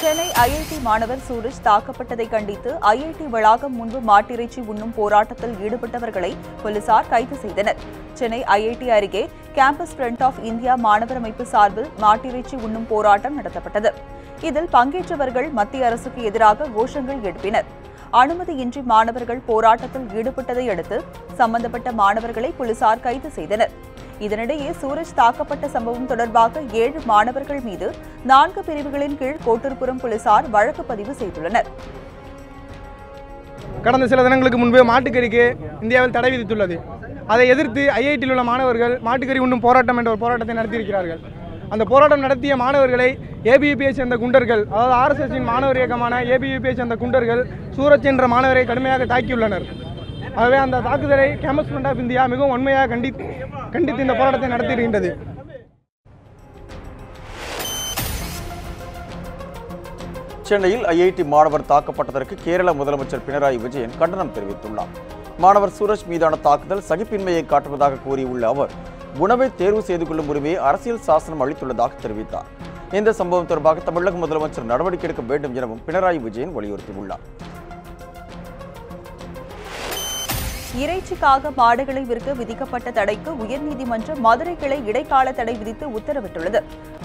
Chennai IIT மாணவர் சூரஜ் தாக்கப்பட்டதை கண்டித்து IIT வளாகம் முன்பு மாட்டிறைச்சி உண்ணும் போராட்டத்தில் ஈடுபட்டவர்களை போலீசார் கைது செய்தனர். சென்னை ஐஐடி அருகே கேம்பஸ் ஃப்ரண்ட் ஆஃப் இந்தியா மாணவர் அமைப்பு சார்பில் மாட்டிறைச்சி உண்ணும் போராட்டம் நடத்தப்பட்டது. இதில் பங்கேற்றவர்கள் மத்திய அரசுக்கு எதிராக கோஷங்கள் எழுப்பினர். அனுமதியின்றி மாணவர்கள் போராட்டத்தில் ஈடுபட்டதை அடுத்து சம்பந்தப்பட்ட மாணவர்களை போலீசார் கைது செய்தனர். இதனிடையே சூரஜ் தாக்கப்பட்ட சம்பவம் தொடர்பாக 7 மாணவர்கள் மீது 4 பிரிவுகளின் கீழ் கோட்டூர்புரம் போலீசார் வழக்கு பதிவு செய்துள்ளனர். கடந்த சில தினங்களுக்கு முன்பு மாட்டுக்கறிக்கு இந்தியாவில் தடை விதித்துள்ளது. அதை எதிர்த்து ஐஐடியில் உள்ள மாணவர்கள் மாட்டுக்கறி உண்ணும் போராட்டம் என்ற ஒரு போராட்டத்தை நடத்தியிருக்கிறார்கள். அந்த போராட்டம் நடத்திய மாணவர்களை ஏபிவிபியை சேர்ந்த குண்டர்கள், அதாவது ஆர்எஸ்எஸின் மாணவர் இயக்கமான ஏபிவிபியை சேர்ந்த குண்டர்கள் சூரஜ் என்ற மாணவரை கடுமையாக தாக்கியுள்ளனர். ஆகவே அந்த தாக்குதலை கேம்பஸ் ஃப்ரண்ட் ஆஃப் இந்தியா மிகவும் வன்மையாக கண்டித்து இந்த போராட்டத்தை நடத்தியிருக்கின்றது. சென்னையில் ஐஐடி மாணவர் தாக்கப்பட்டதற்கு கேரள முதலமைச்சர் பினராயி விஜயன் கண்டனம் தெரிவித்துள்ளார். மாணவர் சூரஜ் மீதான தாக்குதல் சகிப்பின்மையை காட்டுவதாக கூறியுள்ள அவர், உணவை தேர்வு செய்து கொள்ளும் உரிமையை அரசியல் சாசனம் அளித்துள்ளதாக தெரிவித்தார். இந்த சம்பவம் தொடர்பாக தமிழக முதலமைச்சர் நடவடிக்கை எடுக்க வேண்டும் எனவும் பினராயி விஜயன் வலியுறுத்தியுள்ளார். இறைச்சிக்காக மாடுகளை விற்க விதிக்கப்பட்ட தடைக்கு உயர்நீதிமன்ற மதுரை கிளை இடைக்கால தடை விதித்து உத்தரவிட்டுள்ளது.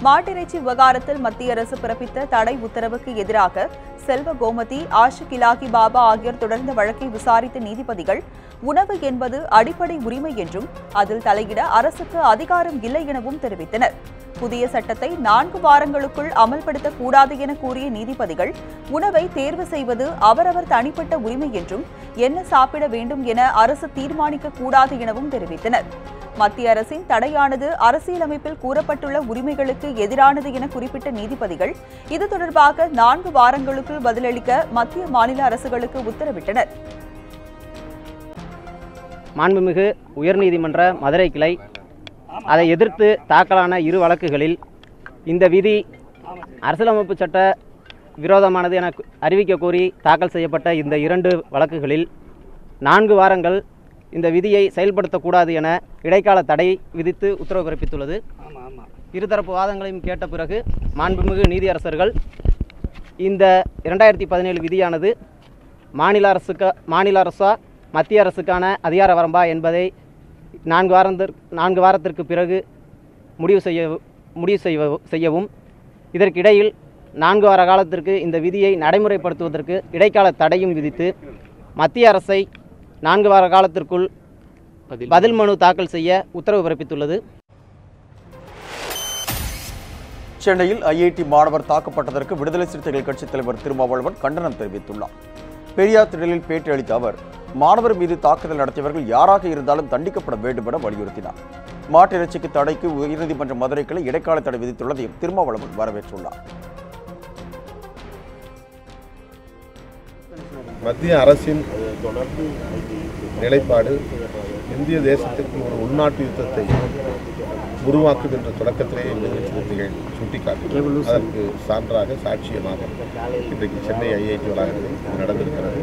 மாட்டிறைச்சி விவகாரத்தில் மத்திய அரசு பிறப்பித்த தடை உத்தரவுக்கு எதிராக செல்வ கோமதி, ஆஷிக் இலாகி பாபா ஆகியோர் தொடர்ந்த வழக்கை விசாரித்த நீதிபதிகள், உணவு என்பது அடிப்படை உரிமை என்றும் அதில் தலையிட அரசுக்கு அதிகாரம் இல்லை எனவும் தெரிவித்தனர். புதிய சட்டத்தை 4 வாரங்களுக்குள் அமல்படுத்தக்கூடாது என கூறிய நீதிபதிகள், உணவை தேர்வு செய்வது அவரவர் தனிப்பட்ட உரிமை என்றும் என்ன சாப்பிட வேண்டும் என அரசு தீர்மானிக்க கூடாது எனவும் தெரிவித்தனர். மத்திய அரசின் தடையானது அரசியலமைப்பில் கூறப்பட்டுள்ள உரிமைகளுக்கு எதிரானது என குறிப்பிட்ட நீதிபதிகள், இது தொடர்பாக 4 வாரங்களுக்குள் பதிலளிக்க மத்திய மாநில அரசுகளுக்கு உத்தரவிட்டனர். மாண்புமிகு உயர்நீதிமன்ற மதுரை கிளை அதை எதிர்த்து தாக்கலான 2 வழக்குகளில் இந்த விதி அரசியலமைப்பு சட்ட விரோதமானது என அறிவிக்க கோரி தாக்கல் செய்யப்பட்ட இந்த 2 வழக்குகளில் 4 வாரங்கள் இந்த விதியை செயல்படுத்தக்கூடாது என இடைக்கால தடை விதித்து உத்தரவு பிறப்பித்துள்ளது. இருதரப்பு வாதங்களையும் கேட்ட பிறகு மாண்புமிகு நீதியரசர்கள் இந்த 2017 விதியானது மாநில அரசா மத்திய அரசுக்கான அதிகார வரம்பா என்பதை 4 வாரத்திற்கு பிறகு முடிவு செய்யவும், இதற்கிடையில் 4 வார காலத்திற்கு இந்த விதியை நடைமுறைப்படுத்துவதற்கு இடைக்கால தடையும் விதித்து மத்திய அரசை 4 வார காலத்திற்குள் பதில் மனு தாக்கல் செய்ய உத்தரவு பிறப்பித்துள்ளது. சென்னையில் ஐஐடி மாணவர் தாக்கப்பட்டதற்கு விடுதலை சிறுத்தைகள் கட்சித் தலைவர் திருமாவளவன் கண்டனம் தெரிவித்துள்ளார். பெரியார் திடலில் பேட்டி அளித்த அவர், மாணவர் மீது தாக்குதல் நடத்தியவர்கள் யாராக இருந்தாலும் தண்டிக்கப்பட வேண்டும் என வலியுறுத்தினார். மாட்டிறைச்சிக்கு தடைக்கு உயர்நீதிமன்ற மதுரை கிளை இடைக்கால தடை விதித்துள்ளதையும் திருமாவளவன் வரவேற்றுள்ளார். மத்திய அரசின் நிலைப்பாடு இந்திய தேசத்திற்கு ஒரு உள்நாட்டு யுத்தத்தை உருவாக்கும் என்ற தொடக்கத்திலேயே சிறுத்தைகள் சுட்டிக்காட்டினார். அதற்கு சான்றாக சாட்சியமாக இன்றைக்கு சென்னை ஐஐடி வளாகத்தில் நடந்திருக்கிறது.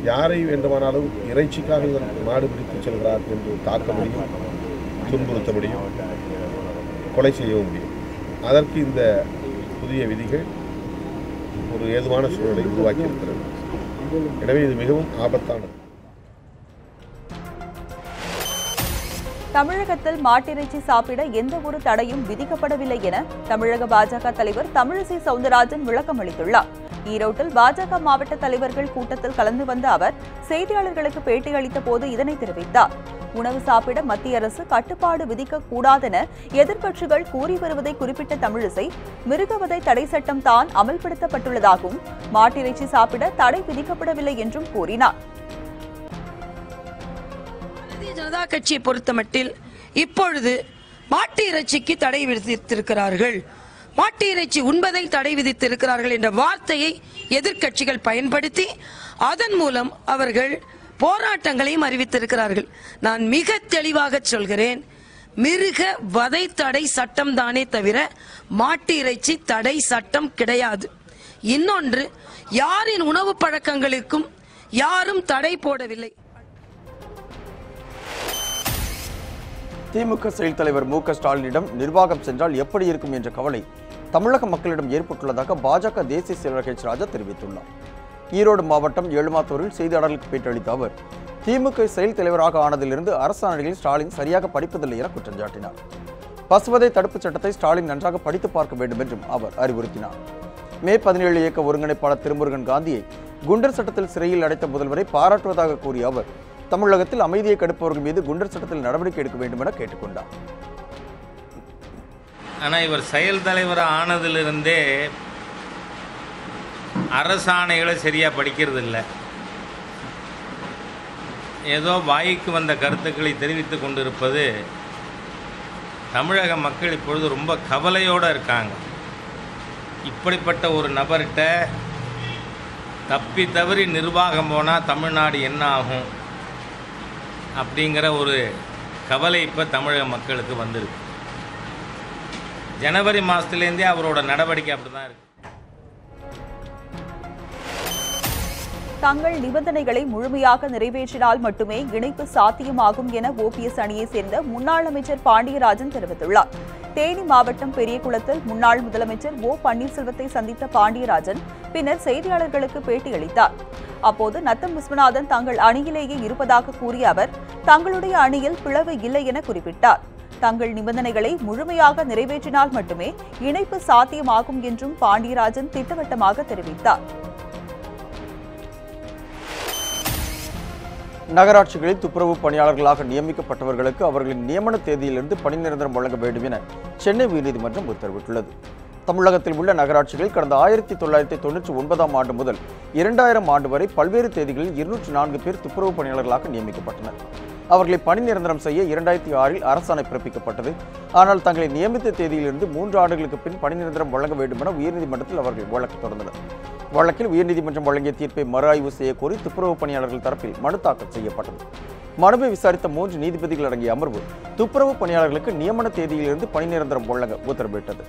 யாரை வேண்டுமானாலும் இறைச்சிக்காக நாடு பிடித்து செல்கிறார் என்று தாக்க முடியும், துன்புறுத்த முடியும், கொலை செய்யவும் முடியும். அதற்கு இந்த புதிய விதிகள் ஒரு ஏதுவான சூழலை உருவாக்கியிருக்கிறது. எனவே இது மிகவும் ஆபத்தானது. தமிழகத்தில் மாட்டிறைச்சி சாப்பிட எந்த ஒரு தடையும் விதிக்கப்படவில்லை என தமிழக பாஜக தலைவர் தமிழிசை சவுந்தரராஜன் விளக்கம் அளித்துள்ளார். ஈரோட்டில் பாஜக மாவட்ட தலைவர்கள் கூட்டத்தில் கலந்து வந்த அவர் செய்தியாளர்களுக்கு பேட்டியளித்த போது இதனை தெரிவித்தார். உணவு சாப்பிட மத்திய அரசு கட்டுப்பாடு விதிக்க கூடாதென எதிர்க்கட்சிகள் கூறி வருவதை குறிப்பிட்ட தமிழிசை, மிருகவதை தடை சட்டம் தான் அமல்படுத்தப்பட்டுள்ளதாகவும் மாட்டிறைச்சி சாப்பிட தடை விதிக்கப்படவில்லை என்றும் கூறினார். ஜனதா கட்சியை பொறுத்தமட்டில் இப்பொழுது மாட்டு இறைச்சிக்கு தடை விதித்திருக்கிறார்கள், மாட்டு இறைச்சி உண்பதை தடை விதித்திருக்கிறார்கள் என்ற வார்த்தையை எதிர்க்கட்சிகள் பயன்படுத்தி அதன் மூலம் அவர்கள் போராட்டங்களையும் அறிவித்திருக்கிறார்கள். நான் மிக தெளிவாக சொல்கிறேன், மிருக வதை தடை சட்டம் தானே தவிர மாட்டு இறைச்சி தடை சட்டம் கிடையாது. இன்னொன்று, யாரின் உணவு பழக்கங்களுக்கும் யாரும் தடை போடவில்லை. திமுக செயல் தலைவர் மு.க. ஸ்டாலினிடம் நிர்வாகம் சென்றால் எப்படி இருக்கும் என்ற கவலை தமிழக மக்களிடம் ஏற்பட்டுள்ளதாக பாஜக தேசிய செயலாளர் H. ராஜா தெரிவித்துள்ளார். ஈரோடு மாவட்டம் எழுமாத்தூரில் செய்தியாளர்களுக்கு பேட்டியளித்த அவர் திமுக செயல் தலைவராக ஆனதிலிருந்து அரசாணைகளில் ஸ்டாலின் சரியாக படிப்பதில்லை என குற்றம் சாட்டினார். பசுவதை தடுப்புச் சட்டத்தை ஸ்டாலின் நன்றாக படித்து பார்க்க வேண்டும் என்றும் அவர் அறிவுறுத்தினார். மே 17 இயக்க ஒருங்கிணைப்பாளர் திருமுருகன் காந்தியை குண்டர் சட்டத்தில் சிறையில் அடைத்த முதல்வரை பாராட்டுவதாக கூறிய அவர் தமிழகத்தில் அமைதியை கெடுப்பவர்கள் மீது குண்டர் சட்டத்தில் நடவடிக்கை எடுக்க வேண்டும் என கேட்டுக்கொண்டார். ஆனால் இவர் செயல் தலைவராக ஆனதிலிருந்தே அரசாணைகளை சரியாக படிக்கிறது இல்லை. ஏதோ வாய்க்கு வந்த கருத்துக்களை தெரிவித்து கொண்டிருப்பது தமிழக மக்கள் இப்பொழுது ரொம்ப கவலையோடு இருக்காங்க. இப்படிப்பட்ட ஒரு நபர்கிட்ட தப்பி தவறி நிர்வாகம் போனால் தமிழ்நாடு என்ன ஆகும் அப்படிங்கிற ஒரு கவலை இப்போ தமிழக மக்களுக்கு வந்திருக்கு. ஜனவரி மாதத்துலேருந்தே அவரோட நடவடிக்கை அப்படி தான் இருக்கு. தங்கள் நிபந்தனைகளை முழுமையாக நிறைவேற்றினால் மட்டுமே இணைப்பு சாத்தியமாகும் என ஓபிஎஸ் அணியை சேர்ந்த முன்னாள் அமைச்சர் பாண்டியராஜன் தெரிவித்துள்ளார். தேனி மாவட்டம் பெரியகுளத்தில் முன்னாள் முதலமைச்சர் ஓ பன்னீர்செல்வத்தை சந்தித்த பாண்டியராஜன் பின்னர் செய்தியாளர்களுக்கு பேட்டியளித்தார். அப்போது நத்தம் விஸ்வநாதன் தங்கள் அணியிலேயே இருப்பதாக கூறிய அவர் தங்களுடைய அணியில் பிளவு இல்லை என குறிப்பிட்டார். தங்கள் நிபந்தனைகளை முழுமையாக நிறைவேற்றினால் மட்டுமே இணைப்பு சாத்தியமாகும் என்றும் பாண்டியராஜன் திட்டவட்டமாக தெரிவித்தார். நகராட்சிகளில் துப்புரவு பணியாளர்களாக நியமிக்கப்பட்டவர்களுக்கு அவர்களின் நியமன தேதியிலிருந்து பணி நிரந்தரம் வழங்க வேண்டும் என சென்னை உயர்நீதிமன்றம் உத்தரவிட்டுள்ளது. தமிழகத்தில் உள்ள நகராட்சிகளில் கடந்த 1999 ஆண்டு முதல் 2000 ஆண்டு வரை பல்வேறு தேதிகளில் 204 பேர் துப்புரவு பணியாளர்களாக நியமிக்கப்பட்டனர். அவர்களை பணி நிரந்தரம் செய்ய 2006இல் அரசாணை பிறப்பிக்கப்பட்டது. ஆனால் தங்களை நியமித்த தேதியிலிருந்து 3 ஆண்டுகளுக்கு பின் பணி நிரந்தரம் வழங்க வேண்டும் என உயர்நீதிமன்றத்தில் அவர்கள் வழக்கு தொடர்ந்தனர். வழக்கில் உயர்நீதிமன்றம் வழங்கிய தீர்ப்பை மறு ஆய்வு செய்ய கோரி துப்புரவு பணியாளர்கள் தரப்பில் மனு தாக்கல் செய்யப்பட்டது. மனுவை விசாரித்த 3 நீதிபதிகள் அடங்கிய அமர்வு துப்புரவு பணியாளர்களுக்கு நியமன தேதியிலிருந்து பணி நிரந்தரம் வழங்க உத்தரவிட்டது.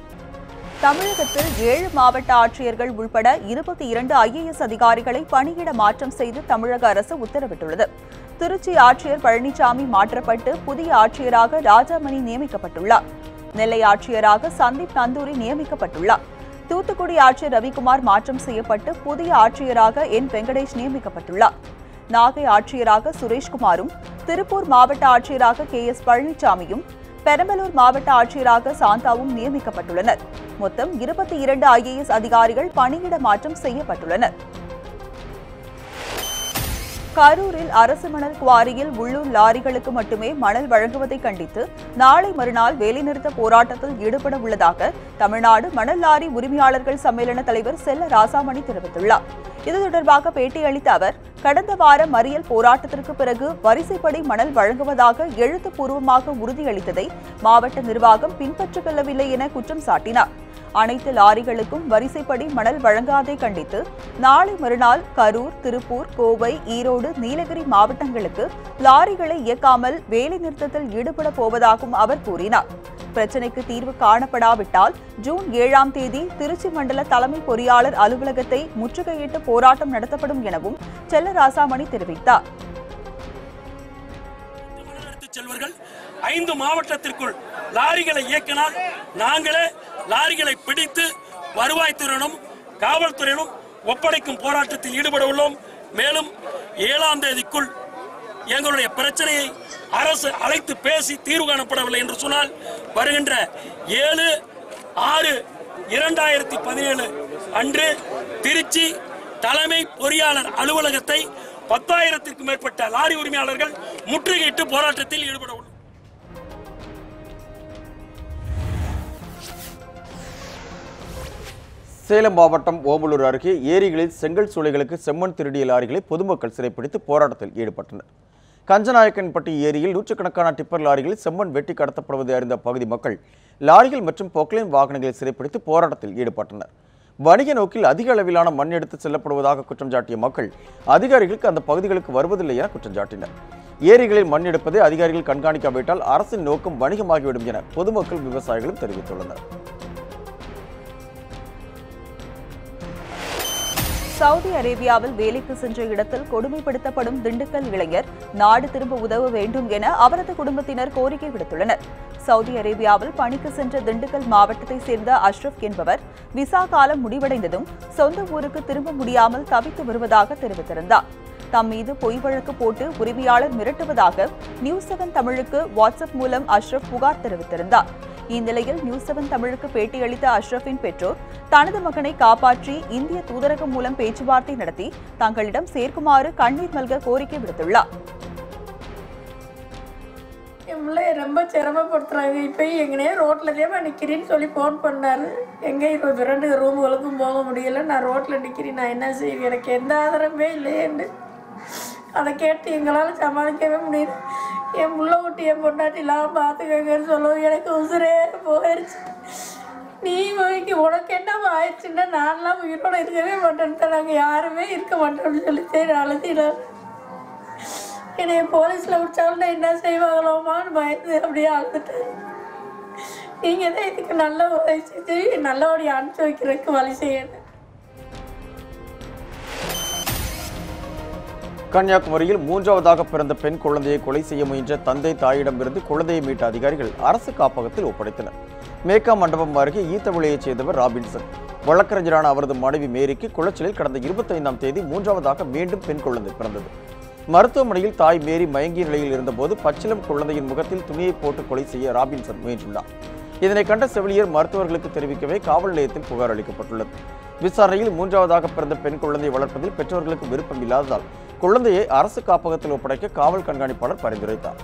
தமிழகத்தில் 7 மாவட்ட ஆட்சியர்கள் உள்பட 22 IAS அதிகாரிகளை பணியிட மாற்றம் செய்து தமிழக அரசு உத்தரவிட்டுள்ளது. திருச்சி ஆட்சியர் பழனிசாமி மாற்றப்பட்டு புதிய ஆட்சியராக ராஜாமணி நியமிக்கப்பட்டுள்ளார். நெல்லை ஆட்சியராக சந்தீப் நந்தூரி நியமிக்கப்பட்டுள்ளார். தூத்துக்குடி ஆட்சியர் ரவிக்குமார் மாற்றம் செய்யப்பட்டு புதிய ஆட்சியராக N. வெங்கடேஷ் நியமிக்கப்பட்டுள்ளார். நாகை ஆட்சியராக சுரேஷ்குமாரும், திருப்பூர் மாவட்ட ஆட்சியராக KS பழனிசாமியும், பெரம்பலூர் மாவட்ட ஆட்சியராக சாந்தாவும் நியமிக்கப்பட்டுள்ளனர். மொத்தம் 22 IAS அதிகாரிகள் பணியிட மாற்றம் செய்யப்பட்டுள்ளனர். கரூரில் அரசு மணல் குவாரியில் உள்ளூர் லாரிகளுக்கு மட்டுமே மணல் வழங்குவதை கண்டித்து நாளை மறுநாள் வேலைநிறுத்த போராட்டத்தில் ஈடுபட உள்ளதாக தமிழ்நாடு மணல் லாரி உரிமையாளர்கள் சம்மேளன தலைவர் செல்ல ராசாமணி தெரிவித்துள்ளார். இது தொடர்பாக பேட்டியளித்த அவர் கடந்த வாரம் மறியல் போராட்டத்திற்கு பிறகு வரிசைப்படி மணல் வழங்குவதாக எழுத்துப்பூர்வமாக உறுதியளித்ததை மாவட்ட நிர்வாகம் பின்பற்றிக்கொள்ளவில்லை என குற்றம் சாட்டினார். அனைத்து லாரிகளுக்கும் வரிசைப்படி மணல் வழங்காதை கண்டித்து நாளை மறுநாள் கரூர், திருப்பூர், கோவை, ஈரோடு, நீலகிரி மாவட்டங்களுக்கு லாரிகளை இயக்காமல் வேலைநிறுத்தத்தில் ஈடுபட போவதாகவும் அவர் கூறினார். பிரச்சினைக்கு தீர்வு காணப்படாவிட்டால் ஜூன் 7ஆம் தேதி திருச்சி மண்டல தலைமை பொறியாளர் அலுவலகத்தை முற்றுகையிட்டு போராட்டம் நடத்தப்படும் எனவும் செல்லராசாமணி தெரிவித்தார். 5 மாவட்டத்திற்குள் லாரிகளை இயக்கினால் நாங்களே லாரிகளை பிடித்து வருவாய்த்துறையிலும் காவல்துறையிலும் ஒப்படைக்கும் போராட்டத்தில் ஈடுபட உள்ளோம். மேலும் 7ஆம் தேதிக்குள் எங்களுடைய பிரச்சனையை அரசு அழைத்து பேசி தீர்வு காணப்படவில்லை என்று சொன்னால் வருகின்ற 7/6/2017 அன்று திருச்சி தலைமை பொறியாளர் அலுவலகத்தை 10,000க்கும் மேற்பட்ட லாரி உரிமையாளர்கள் முற்றுகையிட்டு போராட்டத்தில் ஈடுபட உள்ளோம். சேலம் மாவட்டம் ஓமலூர் அருகே ஏரிகளில் செங்கல் சூளைகளுக்கு செம்மண் திருடிய லாரிகளை பொதுமக்கள் சிறைப்பிடித்து போராட்டத்தில் ஈடுபட்டனர். கஞ்சநாயக்கன்பட்டி ஏரியில் நூற்றுக்கணக்கான டிப்பர் லாரிகளில் செம்மண் வெட்டி கடத்தப்படுவதை அறிந்த பகுதி மக்கள் லாரிகள் மற்றும் பொக்லைன் வாகனங்களை சிறைப்பிடித்து போராட்டத்தில் ஈடுபட்டனர். வணிக நோக்கில் அதிக அளவிலான மண் எடுத்து செல்லப்படுவதாக குற்றம் சாட்டிய மக்கள் அதிகாரிகளுக்கு அந்த பகுதிகளுக்கு வருவதில்லை என குற்றம் சாட்டினர். ஏரிகளில் மண் எடுப்பதை அதிகாரிகள் கண்காணிக்காவிட்டால் அரசின் நோக்கம் வணிகமாகிவிடும் என பொதுமக்கள் விவசாயிகளும் தெரிவித்துள்ளனர். சவுதி அரேபியாவில் வேலைக்கு சென்ற இடத்தில் கொடுமைப்படுத்தப்படும் திண்டுக்கல் இளைஞர் நாடு திரும்ப உதவ வேண்டும் என அவரது குடும்பத்தினர் கோரிக்கை விடுத்துள்ளனர். சவுதி அரேபியாவில் பணிக்கு சென்ற திண்டுக்கல் மாவட்டத்தை சேர்ந்த அஷ்ரப் என்பவர் விசா காலம் முடிவடைந்ததும் சொந்த ஊருக்கு திரும்ப முடியாமல் தவித்து வருவதாக தெரிவித்திருந்தார். தம் மீது பொய் வழக்கு போட்டு உரிமையாளர் மிரட்டுவதாக நியூஸ் 7 தமிழுக்கு வாட்ஸ்அப் மூலம் அஷ்ரப் புகார் தெரிவித்திருந்தார். இந்நிலையில் நியூஸ் 7 தமிழுக்கு பேட்டியளித்த அஷ்ரஃபின் பெற்றோர் தனது மகனை காப்பாற்றி இந்திய தூதரகம் மூலம் பேச்சுவார்த்தை நடத்தி தங்களிடம் சேர்க்குமாறு கண்ணீர் மல்க கோரிக்கை விடுத்துள்ளார். என் பிள்ளைய ரொம்ப சிரமப்படுத்துறாங்க. இப்போ எங்கனே ரோட்டில் தான் நிற்கிறேன்னு சொல்லி ஃபோன் பண்ணார். எங்கே 22 ரூமுகளுக்கும் போக முடியல, நான் ரோட்டில் நிற்கிறேன், நான் என்ன செய்வேன், எனக்கு எந்த ஆதரவுமே இல்லையேன்னு அதை கேட்டு எங்களால் சமாளிக்கவே முடியல. என் புள்ள ஊட்டி என் பொண்டாட்டிலாம் பார்த்துக்கங்கன்னு சொல்லுவோம். எனக்கு உசுரே போயிடுச்சு. நீ உனக்கு என்ன ஆயிடுச்சுன்னா நான்லாம் உயிரோடு இருக்கவே மாட்டேன்னு நாங்கள் யாருமே இருக்க மாட்டோம்னு சொல்லி சரி அழுத்தினார். என்னை போலீஸில் விட்டாலும் நான் என்ன செய்வாங்களோமான்னு பயந்து அப்படியே அழுதுட்டேன். நீங்கள் தான் இதுக்கு நல்ல உதவி செஞ்சு நல்லபடியாக அனுப்பிச்சி வைக்கிறதுக்கு வழி செய்யணும். கன்னியாகுமரியில் 3வது பிறந்த பெண் குழந்தையை கொலை செய்ய முயன்ற தந்தை தாயிடமிருந்து குழந்தையை மீட்ட அதிகாரிகள் அரசு காப்பகத்தில் ஒப்படைத்தனர். மேக்கா மண்டபம் அருகே ஈத்தவிளையைச் சேர்ந்தவர் ராபின்சன். வழக்கறிஞரான அவரது மனைவி மேரிக்கு குளச்சலில் கடந்த 25ஆம் தேதி 3வது மீண்டும் பெண் குழந்தை பிறந்தது. மருத்துவமனையில் தாய் மேரி மயங்கிய நிலையில் இருந்தபோது பச்சிலம் குழந்தையின் முகத்தில் துணியை போட்டு கொலை செய்ய ராபின்சன் முயன்றுள்ளார். இதனை கண்ட செவிலியர் மருத்துவர்களுக்கு தெரிவிக்கவே காவல் நிலையத்தில் புகார் அளிக்கப்பட்டுள்ளது. விசாரணையில் 3வது பிறந்த பெண் குழந்தையை வளர்ப்பதில் பெற்றோர்களுக்கு விருப்பம் இல்லாததால் குழந்தையை அரசு காப்பகத்தில் ஒப்படைக்க காவல் கண்காணிப்பாளர் பரிந்துரைத்தார்.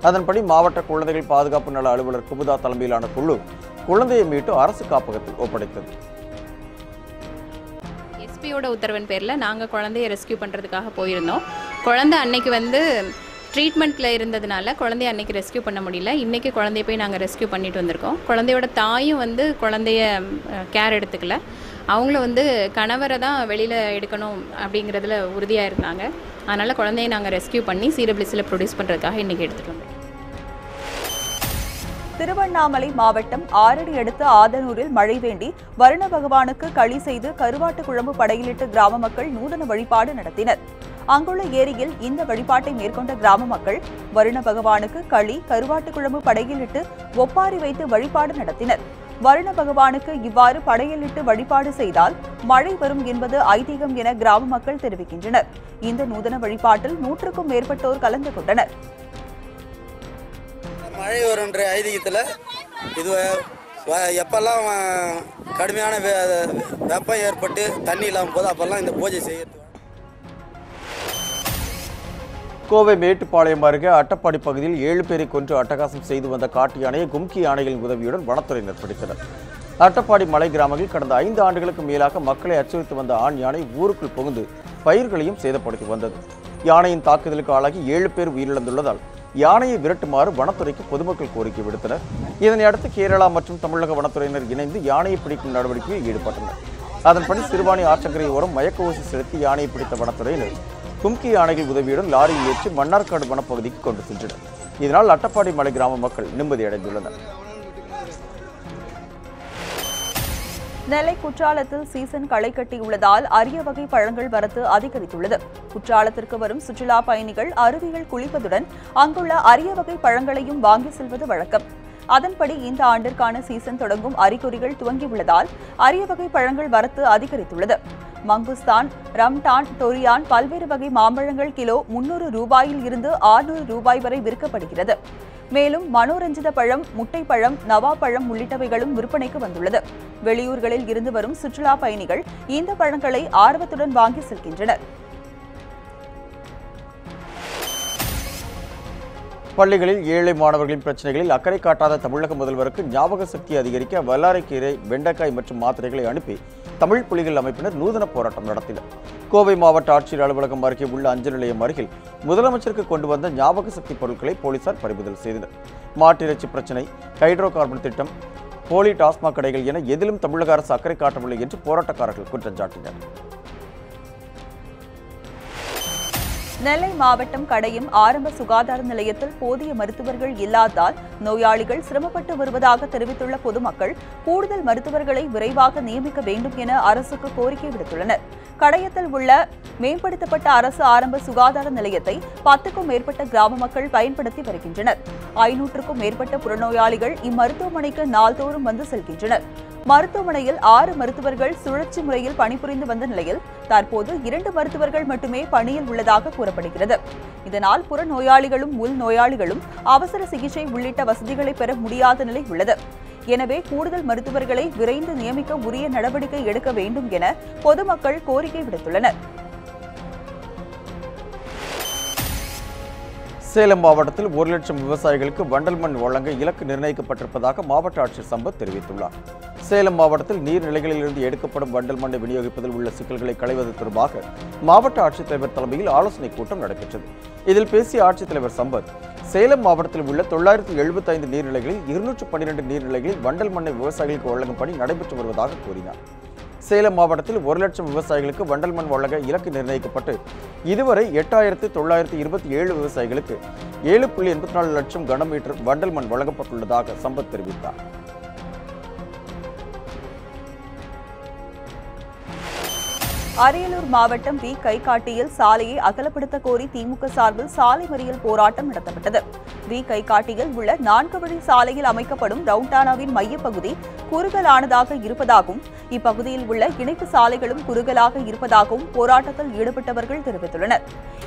அதன்படி மாவட்ட குழந்தைகள் பாதுகாப்பு நல அலுவலர் குமுதா தலைமையிலான குழு குழந்தையை மீட்டு அரசு காப்பகத்தில் ஒப்படைத்தது. எஸ்பியோட உத்தரவின் பேரில் நாங்கள் குழந்தைய ரெஸ்கியூ பண்ணுறதுக்காக போயிருந்தோம். குழந்தை அன்னைக்கு ட்ரீட்மெண்ட்டில் இருந்ததுனால குழந்தைய அன்னைக்கு ரெஸ்கியூ பண்ண முடியல. இன்றைக்கி குழந்தைய போய் நாங்கள் ரெஸ்கியூ பண்ணிட்டு வந்திருக்கோம். குழந்தையோட தாயும் குழந்தைய கேர் எடுத்துக்கல. அவங்கள கணவரை தான் வெளியில் எடுக்கணும் அப்படிங்கிறதுல உறுதியாக இருந்தாங்க. அதனால் குழந்தைய நாங்கள் ரெஸ்கியூ பண்ணி சிடபிள்யூசியில் ப்ரொடியூஸ் பண்ணுறதுக்காக இன்றைக்கி எடுத்துகிட்டு வந்தோம். திருவண்ணாமலை மாவட்டம் ஆரடி அடுத்த ஆதனூரில் மழை வேண்டி வருண பகவானுக்கு களி செய்து கருவாட்டு குழம்பு படையிலிட்டு கிராம மக்கள் நூதன வழிபாடு நடத்தினர். அங்குள்ள ஏரியில் இந்த வழிபாட்டை மேற்கொண்ட கிராம மக்கள் வருண பகவானுக்கு களி கருவாட்டு குழம்பு படையிலிட்டு ஒப்பாரி வைத்து வழிபாடு நடத்தினர். வருண பகவானுக்கு இவ்வாறு படையலிட்டு வழிபாடு செய்தால் மழை வரும் என்பது ஐதீகம் என கிராம மக்கள் தெரிவிக்கின்றனர். இந்த நூதன வழிபாட்டில் 100க்கும் மேற்பட்டோர் கலந்து கொண்டனர். மழை வரும்ன்ற ஐதீகத்தில் இது எப்பெல்லாம் கடுமையான வெப்பம் ஏற்பட்டு தண்ணி இல்லாமல் போது அப்பெல்லாம் இந்த பூஜை செய்யறது. கோவை மேட்டுப்பாளையம் அருகே அட்டப்பாடி பகுதியில் 7 பேரை கொன்று அட்டகாசம் செய்து வந்த காட்டு யானையை கும்கி யானைகளின் உதவியுடன் வனத்துறையினர் பிடித்தனர். அட்டப்பாடி மலை கிராமங்களில் கடந்த 5 ஆண்டுகளுக்கு மேலாக மக்களை அச்சுறுத்தி வந்த ஆண் யானை ஊருக்குள் புகுந்து பயிர்களையும் சேதப்படுத்தி வந்தது. யானையின் தாக்குதலுக்கு ஆளாகி 7 பேர் உயிரிழந்துள்ளதால் யானையை விரட்டுமாறு வனத்துறைக்கு பொதுமக்கள் கோரிக்கை விடுத்தனர். இதனை அடுத்து கேரளா மற்றும் தமிழக வனத்துறையினர் இணைந்து யானையை பிடிக்கும் நடவடிக்கையில் ஈடுபட்டனர். அதன்படி சிறுவாணி ஆற்றங்கரை ஓரம் மயக்க ஊசி செலுத்தி யானையை பிடித்த வனத்துறையினர் கும்கி யானைகள் உதவியுடன் லாரியில் ஏற்றி மன்னார்காடு வனப்பகுதிக்கு கொண்டு சென்றனர். இதனால் அட்டப்பாடி மலை கிராம மக்கள் நிம்மதியடைந்துள்ளனர். நெல்லை குற்றாலத்தில் சீசன் களை கட்டியுள்ளதால் அரிய வகை பழங்கள் வரத்து அதிகரித்துள்ளது. குற்றாலத்திற்கு வரும் சுற்றுலா பயணிகள் அருவியில் குளிப்பதுடன் அங்குள்ள அரிய வகை பழங்களையும் வாங்கி செல்வது வழக்கம். அதன்படி இந்த ஆண்டிற்கான சீசன் தொடங்கும் அறிகுறிகள் துவங்கியுள்ளதால் அரிய வகை பழங்கள் வரத்து அதிகரித்துள்ளது. மங்குஸ்தான், ரம்டான், டொரியான் பல்வேறு வகை மாம்பழங்கள் கிலோ 300 ரூபாயில் இருந்து 600 ரூபாய் வரை விற்கப்படுகிறது. மேலும் மனோரஞ்சித பழம், முட்டை பழம், நவா பழம் உள்ளிட்டவைகளும் விற்பனைக்கு வந்துள்ளது. வெளியூர்களில் இருந்து வரும் சுற்றுலா பயணிகள் இந்த பழங்களை ஆர்வத்துடன் வாங்கி செல்கின்றனர். பள்ளிகளில் ஏழை மாணவர்களின் பிரச்சனைகளில் அக்கறை காட்டாத தமிழக முதல்வருக்கு ஞாபக சக்தி அதிகரிக்க வல்லாரைக்கீரை, வெண்டைக்காய் மற்றும் மாத்திரைகளை அனுப்பி தமிழ் புலிகள் அமைப்பினர் நூதன போராட்டம் நடத்தினர். கோவை மாவட்ட ஆட்சியர் அலுவலகம் அருகே உள்ள அஞ்சல் நிலையம் அருகில் முதலமைச்சருக்கு கொண்டு வந்த ஞாபக சக்தி பொருட்களை போலீசார் பறிமுதல் செய்தனர். மாட்டிறைச்சி பிரச்சினை, ஹைட்ரோ கார்பன் திட்டம், போலி டாஸ்மாக் கடைகள் என எதிலும் தமிழக அரசு அக்கறை காட்டவில்லை என்று போராட்டக்காரர்கள் குற்றம் சாட்டினர். நெல்லை மாவட்டம் கடையம் ஆரம்ப சுகாதார நிலையத்தில் போதிய மருத்துவர்கள் இல்லாததால் நோயாளிகள் சிரமப்பட்டு வருவதாக தெரிவித்துள்ள பொதுமக்கள் கூடுதல் மருத்துவர்களை விரைவாக நியமிக்க வேண்டும் என அரசுக்கு கோரிக்கை விடுத்துள்ளனர். கடையத்தில் உள்ள மேம்படுத்தப்பட்ட அரசு ஆரம்ப சுகாதார நிலையத்தை 10க்கும் மேற்பட்ட கிராம மக்கள் பயன்படுத்தி வருகின்றனர். 500க்கும் மேற்பட்ட புறநோயாளிகள் இம்மருத்துவமனைக்கு நாள்தோறும் வந்து செல்கின்றனர். மருத்துவமனையில் 6 மருத்துவர்கள் சுழற்சி முறையில் பணிபுரிந்து வந்த நிலையில் தற்போது 2 மருத்துவர்கள் மட்டுமே பணியில் உள்ளதாக கூறப்படுகிறது. இதனால் புறநோயாளிகளும் உள் நோயாளிகளும் அவசர சிகிச்சை உள்ளிட்ட வசதிகளை பெற முடியாத நிலை உள்ளது. எனவே கூடுதல் மருத்துவர்களை விரைந்து நியமிக்க உரிய நடவடிக்கை எடுக்க வேண்டும் என பொதுமக்கள் கோரிக்கை விடுத்துள்ளனர். சேலம் மாவட்டத்தில் 1 லட்சம் விவசாயிகளுக்கு வண்டல் மண் வழங்க இலக்கு நிர்ணயிக்கப்பட்டிருப்பதாக மாவட்ட ஆட்சியர் சம்பத் தெரிவித்துள்ளார். சேலம் மாவட்டத்தில் நீர்நிலைகளிலிருந்து எடுக்கப்படும் வண்டல் மண்ணை விநியோகிப்பதில் உள்ள சிக்கல்களை களைவது தொடர்பாக மாவட்ட ஆட்சித்தலைவர் தலைமையில் ஆலோசனைக் கூட்டம் நடைபெற்றது. இதில் பேசிய ஆட்சித்தலைவர் சம்பத், சேலம் மாவட்டத்தில் உள்ள 975 நீர்நிலைகளில் 212 நீர்நிலைகளில் வண்டல் மண்ணை விவசாயிகளுக்கு வழங்கும் பணி நடைபெற்று வருவதாக கூறினார். சேலம் மாவட்டத்தில் 1 லட்சம் விவசாயிகளுக்கு வண்டல் மண் வழங்க இலக்கு நிர்ணயிக்கப்பட்டு இதுவரை 8927 விவசாயிகளுக்கு 7.84 லட்சம் கனமீட்டர் வண்டல் மண் வழங்கப்பட்டுள்ளதாக சம்பத் தெரிவித்தார். அரியலூர் மாவட்டம் வி கைகாட்டியில் சாலையை அகலப்படுத்த கோரி திமுக சார்பில் சாலை மறியல் போராட்டம் நடத்தப்பட்டது. வி கைகாட்டியில் உள்ள 4 வழி சாலையில் அமைக்கப்படும் ரவுண்டானாவின் மையப்பகுதி குறுகலானதாக இருப்பதாகவும் இப்பகுதியில் உள்ள இணைப்பு சாலைகளும் குறுகலாக இருப்பதாகவும் போராட்டத்தில் ஈடுபட்டவர்கள் தெரிவித்துள்ளனர்.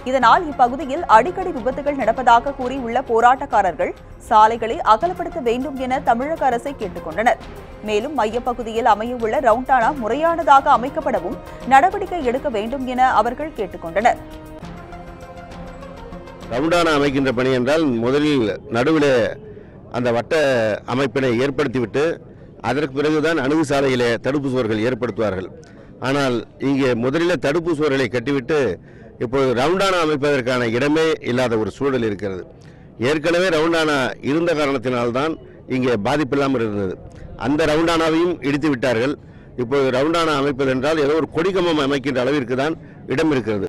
இதனால் இப்பகுதியில் அடிக்கடி விபத்துகள் நடப்பதாக கூறியுள்ள போராட்டக்காரர்கள் சாலைகளை அகலப்படுத்த வேண்டும் என தமிழக அரசை கேட்டுக் கொண்டனர். மேலும் மையப்பகுதியில் அமையவுள்ள ரவுண்டானா முறையானதாக அமைக்கப்படவும் நடவடிக்கை எடுக்க வேண்டும் என அவர்கள் கேட்டுக் கொண்டனர். ரவுண்டானா அமைக்கின்ற பணி என்றால் முதலில் நடுவில் அந்த வட்ட அமைப்பினை ஏற்படுத்திவிட்டு அதற்கு பிறகுதான் அணுகு சாலையிலே தடுப்பு சுவர்கள் ஏற்படுத்துவார்கள். ஆனால் இங்கே முதலில் தடுப்பு சுவர்களை கட்டிவிட்டு இப்பொழுது ரவுண்டானா அமைப்பதற்கான இடமே இல்லாத ஒரு சூழல் இருக்கிறது. ஏற்கனவே ரவுண்டானா இருந்த காரணத்தினால்தான் இங்கே பாதிப்பில்லாமல் இருந்தது. அந்த ரவுண்டானாவையும் இடித்து விட்டார்கள். இப்பொழுது ரவுண்டானா அமைப்பது என்றால் ஏதோ ஒரு கொடிக்கம்பம் அமைக்கின்ற அளவிற்கு தான் இடம் இருக்கிறது.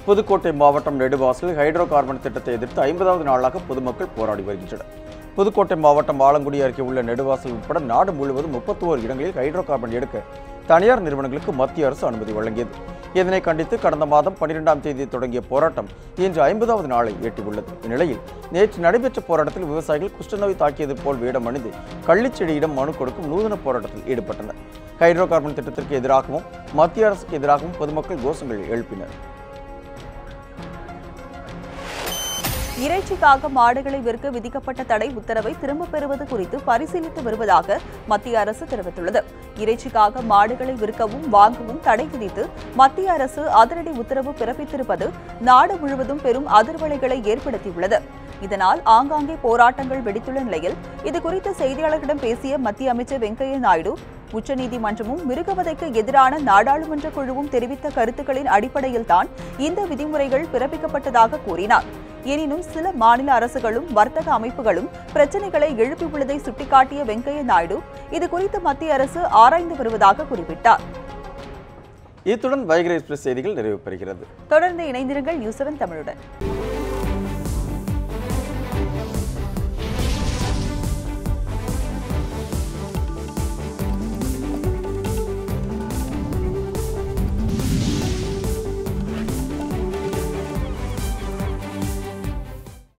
புதுக்கோட்டை மாவட்டம் நெடுவாசலில் ஹைட்ரோ கார்பன் திட்டத்தை எதிர்த்து 50வது நாளாக பொதுமக்கள் போராடி வருகின்றனர். புதுக்கோட்டை மாவட்டம் ஆலங்குடி அருகே உள்ள நெடுவாசல் உட்பட நாடு முழுவதும் 31 இடங்களில் ஹைட்ரோ கார்பன் எடுக்க தனியார் நிறுவனங்களுக்கு மத்திய அரசு அனுமதி வழங்கியது. இதனை கண்டித்து கடந்த மாதம் 12ஆம் தேதி தொடங்கிய போராட்டம் இன்று 50வது நாளை எட்டியுள்ளது. இந்நிலையில் நேற்று நடைபெற்ற போராட்டத்தில் விவசாயிகள் குஷ்டநோய் தாக்கியது போல் வேடம் அணிந்து கள்ளிச்செடியிடம் மனு கொடுக்கும் நூதன போராட்டத்தில் ஈடுபட்டனர். ஹைட்ரோ கார்பன் திட்டத்திற்கு எதிராகவும் மத்திய அரசுக்கு எதிராகவும் பொதுமக்கள் கோஷங்கள் எழுப்பினர். இறைச்சிக்காக மாடுகளை விற்க விதிக்கப்பட்ட தடை உத்தரவை திரும்பப் பெறுவது குறித்து பரிசீலித்து வருவதாக மத்திய அரசு தெரிவித்துள்ளது. இறைச்சிக்காக மாடுகளை விற்கவும் வாங்கவும் தடை விதித்து மத்திய அரசு அதிரடி உத்தரவு பிறப்பித்திருப்பது நாடு முழுவதும் பெரும் அதிர்வலைகளை ஏற்படுத்தியுள்ளது. இதனால் ஆங்காங்கே போராட்டங்கள் வெடித்துள்ள நிலையில் இதுகுறித்து செய்தியாளர்களிடம் பேசிய மத்திய அமைச்சர் வெங்கையா நாயுடு, உச்சநீதிமன்றமும் மிருகவதைக்கு எதிரான நாடாளுமன்ற குழுவும் தெரிவித்த கருத்துக்களின் அடிப்படையில்தான் இந்த விதிமுறைகள் பிறப்பிக்கப்பட்டதாக கூறினார். எனினும் சில மாநில அரசுகளும் வர்த்தக அமைப்புகளும் பிரச்சினைகளை எழுப்பியுள்ளதை சுட்டிக்காட்டிய வெங்கையா நாயுடு இதுகுறித்து மத்திய அரசு ஆராய்ந்து வருவதாக குறிப்பிட்டார். இத்துடன் வைகரை எக்ஸ்பிரஸ் செய்திகள் நிறைவு பெறுகிறது. தொடர்ந்து இணைந்திருங்கள் நியூஸ் 7 தமிழுடன்.